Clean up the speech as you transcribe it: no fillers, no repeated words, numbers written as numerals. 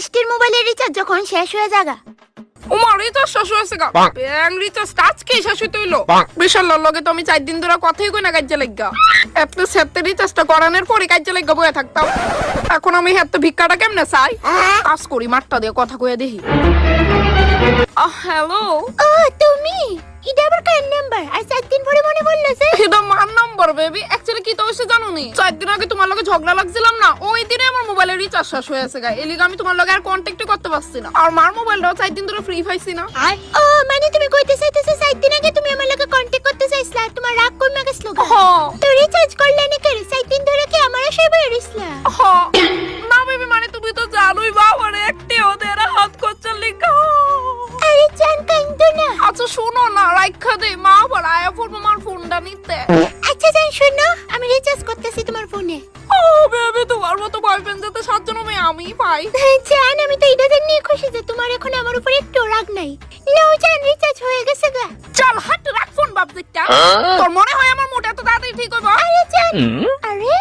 মিষ্টির মোবাইলের রিচার্জ যখন শেষ হয়ে যাগা। ওমার রিচার্জ শেষ হয়েছে গা। ব্যাং রিচার্জ আজকে শেষ হইতে হইলো। বিশাল লগে তো আমি 4 দিন ধরে কথাই কই না কাজে লাগা। এত সেতে রিচার্জটা করানোর পরে কাজে লাগা বইয়া থাকতাম। এখন আমি এত ভিক্ষাটা কেমনে চাই? কাজ করি মাঠটা দিয়ে কথা কইয়া দেখি। হ্যালো। ও তুমি এটা আবার কার নাম্বার? আর 4 দিন পরে মনে পড়লো যে এটা মার নাম্বার বেবি। অ্যাকচুয়ালি কি তো হইছে জানো নি? 4 দিন আগে তোমার লগে ঝগড়া লাগছিলাম না, ওই দিনে আমার মোবাইলের রিচার্জ শেষ হয়ে গেছে গা। এর লিগে আমি তোমার লগে আর কন্টাক্টই করতে পারছি না। আর মার মোবাইলটাও 4 দিন ধরে ফ্রি পাইছি না। ও মানে তুমি কইতে চাইতেছো 4 দিন আগে তুমি আমার লগে কন্টাক্ট করতে চাইছিলা, তোমার রাগ কমে গেছিল গা। তো রিচার্জ করলে না করে 4 দিন ধরে কি আমার আশায় বইয়া রইছিলা? না বেবি, মানে তুমি তো জানোই বাবারে একটি ওদের হাত করছে লিখা। আরে জান কাইন্দো না। আচ্ছা শোনো না, রাইখা দে, মা আবার আয়া পড়বো আমার ফোনটা নিতে। আচ্ছা জান শোনো, আমি রিচার্জ করতেছি তোমার ফোনে। ও বেবি, তোমার মতো বয়ফ্রেন্ড যাতে 7 জনমে আমি পাই। জান আমি তো এটা নিয়ে খুশি যে তোমার এখন আমার উপর একটু রাগ নাই। নাও জান রিচার্জ হয়ে গেছে গা। চল হাত রাখ ফোন বাপ দেখটা। তোর মনে হয় আমার মোটা তো তাড়াতাড়ি ঠিক হইব? আরে জান, আরে